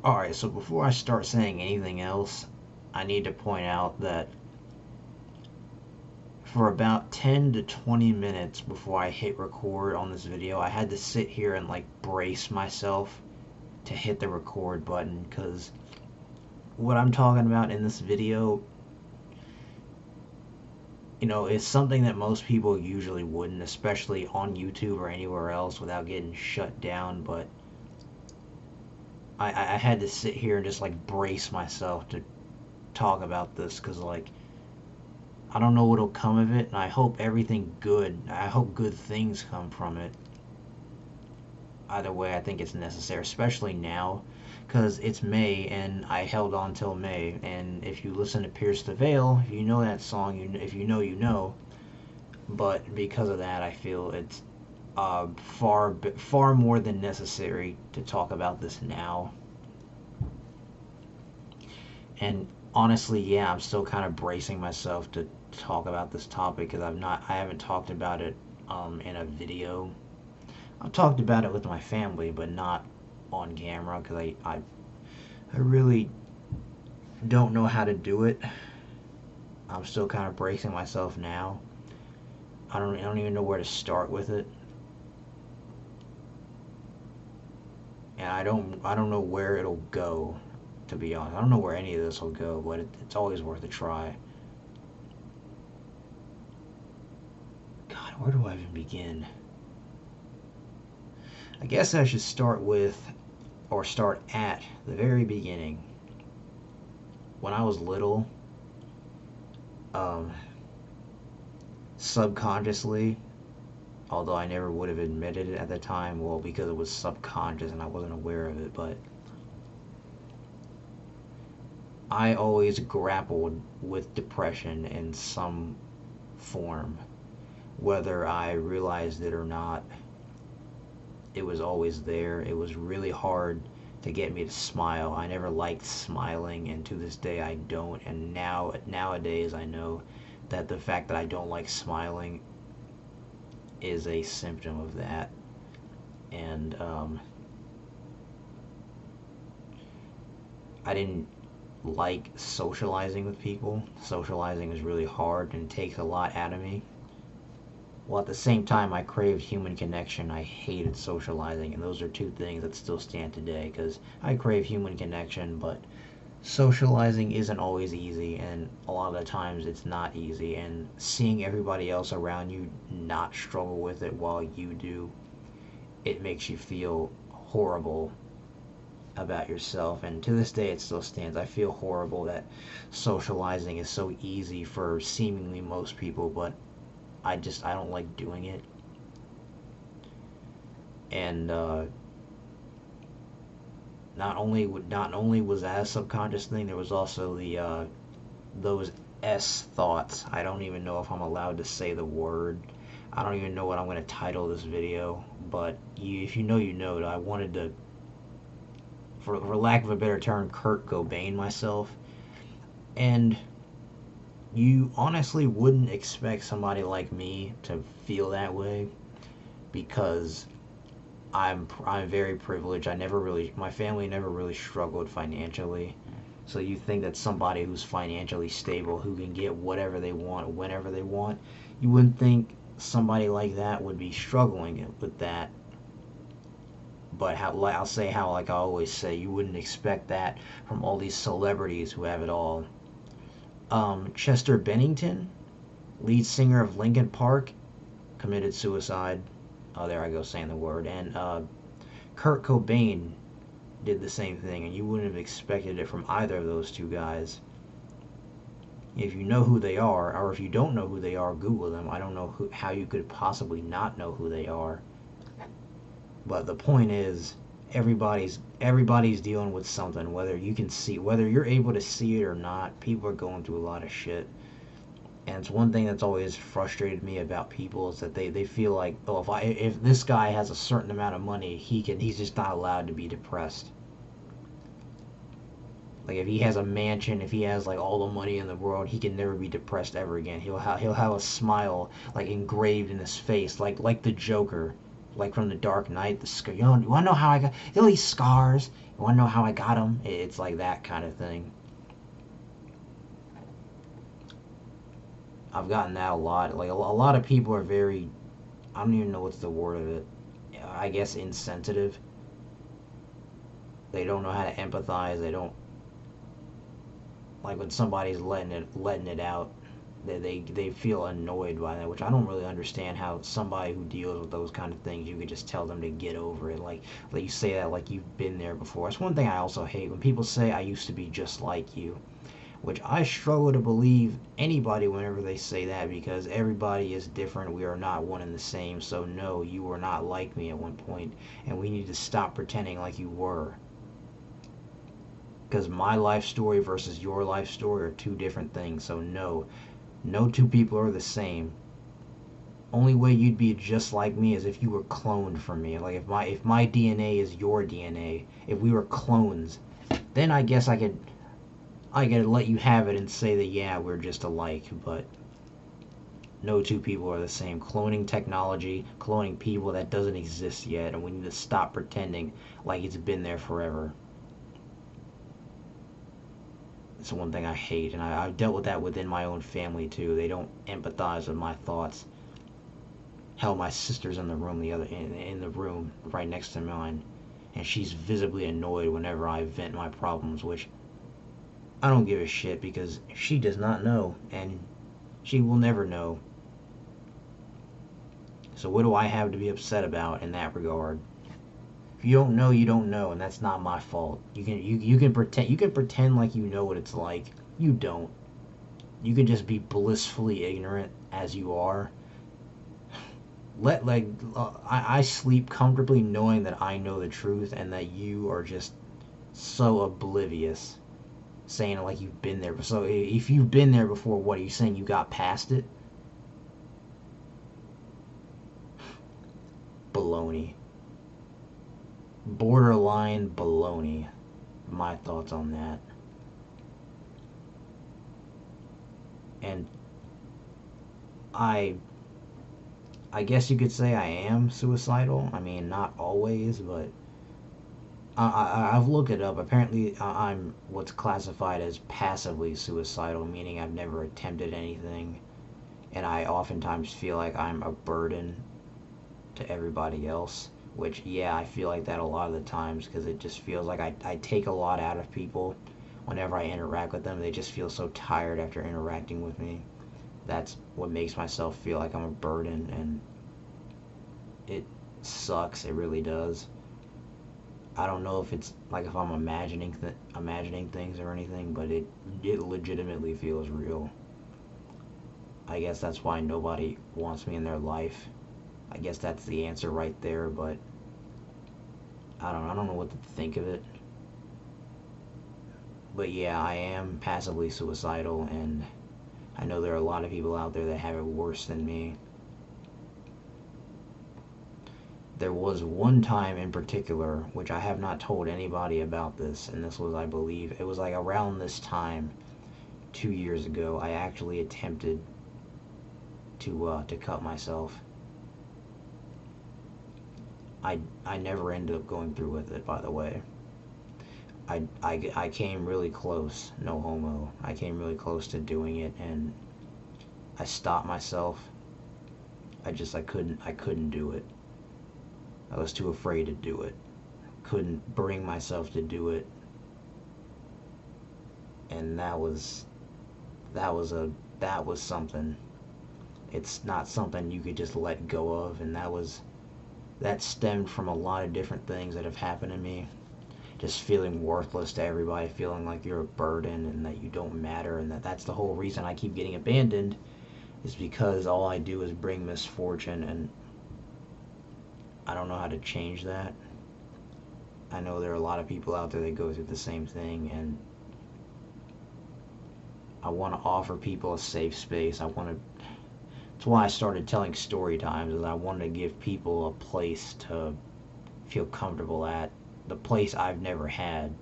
Alright, so before I start saying anything else, I need to point out that for about 10 to 20 minutes before I hit record on this video, I had to sit here and like brace myself to hit the record button because what I'm talking about in this video, is something that most people usually wouldn't, especially on YouTube or anywhere else without getting shut down. But I had to sit here and just like brace myself to talk about this because, like, I don't know what'll come of it, and I hope everything good. I hope good things come from it. Either way, I think it's necessary, especially now, because it's May, and I held on till May. And if you listen to Pierce the Veil, if you know that song, if you know, you know. But because of that, I feel it's far more than necessary to talk about this now. And honestly, yeah, I'm still kind of bracing myself to talk about this topic because I haven't talked about it in a video. I've talked about it with my family, but not on camera because I really don't know how to do it. I'm still kind of bracing myself now. I don't even know where to start with it, and I don't know where it'll go. To be honest, I don't know where any of this will go, but it's always worth a try. God, where do I even begin? I guess I should start with, or start at the very beginning. When I was little, um, subconsciously, although I never would have admitted it at the time, well, because it was subconscious and I wasn't aware of it, but I always grappled with depression in some form. Whether I realized it or not, it was always there. It was really hard to get me to smile. I never liked smiling, and to this day I don't. And nowadays I know that the fact that I don't like smiling is a symptom of that. And I didn't like socializing with people. Socializing is really hard and takes a lot out of me. Well, at the same time, I craved human connection. I hated socializing, and those are two things that still stand today because I crave human connection, but socializing isn't always easy, and a lot of the times it's not easy. And seeing everybody else around you not struggle with it while you do, it makes you feel horrible about yourself. And to this day, it still stands. I feel horrible that socializing is so easy for seemingly most people, but I don't like doing it. And not only was that a subconscious thing, there was also the those S thoughts. I don't even know if I'm allowed to say the word. I don't even know what I'm going to title this video. But if you know, you know. I wanted to, for lack of a better term, Kurt Cobain myself. And you honestly wouldn't expect somebody like me to feel that way because I'm very privileged. My family never really struggled financially. So you think that somebody who's financially stable, who can get whatever they want whenever they want, you wouldn't think somebody like that would be struggling with that. But I'll say how, like I always say, you wouldn't expect that from all these celebrities who have it all. Chester Bennington, lead singer of Linkin Park, committed suicide. Oh, there I go saying the word. And Kurt Cobain did the same thing, and you wouldn't have expected it from either of those two guys. If you know who they are, or if you don't know who they are, Google them. I don't know how you could possibly not know who they are. But the point is, everybody's dealing with something. Whether you're able to see it or not, people are going through a lot of shit. And it's one thing that's always frustrated me about people is that they feel like, oh, if this guy has a certain amount of money, he's just not allowed to be depressed. Like if he has a mansion, if he has like all the money in the world, he can never be depressed ever again. He'll have a smile like engraved in his face, like the Joker. like from the Dark Knight, the scar. You want to know how I got all these scars? You want to know how I got them? It's like that kind of thing. I've gotten that a lot. Like a lot of people are very, I don't even know what's the word of it. I guess insensitive. They don't know how to empathize. They don't like when somebody's letting it out. They feel annoyed by that, which I don't really understand how somebody who deals with those kind of things, you could just tell them to get over it. Like you say that like you've been there before. It's one thing I also hate when people say I used to be just like you, which I struggle to believe anybody whenever they say that, because everybody is different. We are not one and the same. So no, you were not like me at one point, and we need to stop pretending like you were. Because my life story versus your life story are two different things. So no, no two people are the same. Only way you'd be just like me is if you were cloned from me. Like if my DNA is your DNA, if we were clones, then I guess I could let you have it and say that yeah, we're just alike, but no two people are the same. Cloning technology, cloning people, that doesn't exist yet, and we need to stop pretending like it's been there forever. It's one thing I hate, and I've dealt with that within my own family too. They don't empathize with my thoughts. Hell, my sister's in the room in the room right next to mine, and she's visibly annoyed whenever I vent my problems, which I don't give a shit because she does not know, and she will never know. So what do I have to be upset about in that regard? If you don't know, you don't know, and that's not my fault. You can pretend like you know what it's like. You don't. You can just be blissfully ignorant as you are. I sleep comfortably knowing that I know the truth and that you are just so oblivious, saying it like you've been there. So if you've been there before, what are you saying? You got past it? Baloney. Borderline baloney. My thoughts on that. And I I guess you could say I am suicidal. I mean, not always, but I've looked it up. Apparently, I'm what's classified as passively suicidal, meaning I've never attempted anything, and I oftentimes feel like I'm a burden to everybody else. Which, yeah, I feel like that a lot of the times because it just feels like I take a lot out of people whenever I interact with them. They just feel so tired after interacting with me. That's what makes myself feel like I'm a burden, and it sucks. It really does. I don't know if it's like if I'm imagining things or anything, but it legitimately feels real. I guess that's why nobody wants me in their life. I guess that's the answer right there, but I don't know what to think of it. But yeah, I am passively suicidal, and I know there are a lot of people out there that have it worse than me. There was one time in particular, which I have not told anybody about this, and this was, I believe, it was like around this time, 2 years ago, I actually attempted to cut myself. I never ended up going through with it, by the way. I came really close, no homo. I came really close to doing it, and I stopped myself. I couldn't do it. I was too afraid to do it. Couldn't bring myself to do it. And that was something. It's not something you could just let go of, and that stemmed from a lot of different things that have happened to me. Just feeling worthless to everybody, feeling like you're a burden and that you don't matter, and that's the whole reason I keep getting abandoned, is because all I do is bring misfortune, and I don't know how to change that. I know there are a lot of people out there that go through the same thing, and I want to offer people a safe space. That's why I started telling story times, is I wanted to give people a place to feel comfortable at, the place I've never had.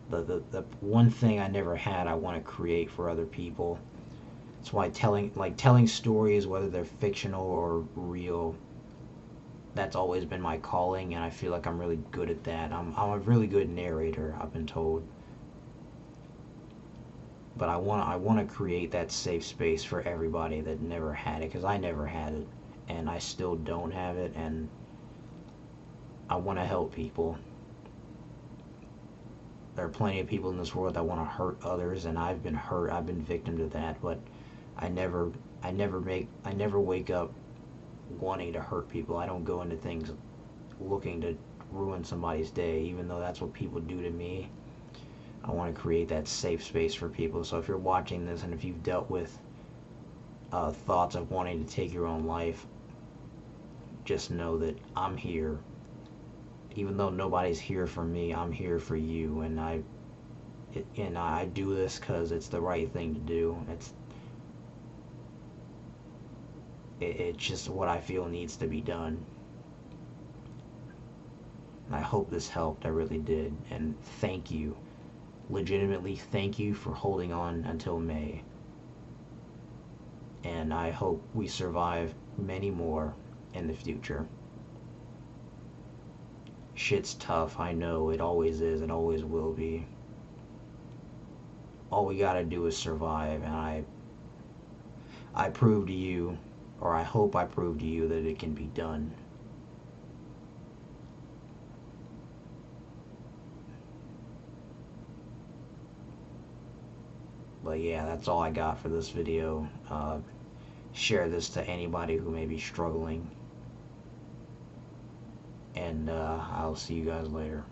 The one thing I never had, I want to create for other people. That's why telling stories, whether they're fictional or real, that's always been my calling, and I feel like I'm really good at that. I'm a really good narrator, I've been told. But I want to create that safe space for everybody that never had it, because I never had it, and I still don't have it, and I want to help people. There are plenty of people in this world that want to hurt others, and I've been hurt. I've been victim to that, but I never I never wake up wanting to hurt people. I don't go into things looking to ruin somebody's day, even though that's what people do to me. I want to create that safe space for people. So if you're watching this and if you've dealt with thoughts of wanting to take your own life, just know that I'm here. Even though nobody's here for me, I'm here for you, and I do this because it's the right thing to do. It's just what I feel needs to be done. And I hope this helped. I really did. And thank you. Legitimately, thank you for holding on until May. And I hope we survive many more in the future. Shit's tough, I know. It always is. It always will be. All we gotta do is survive. And I prove to you, or I hope I prove to you, that it can be done. But yeah, that's all I got for this video. Share this to anybody who may be struggling. And I'll see you guys later.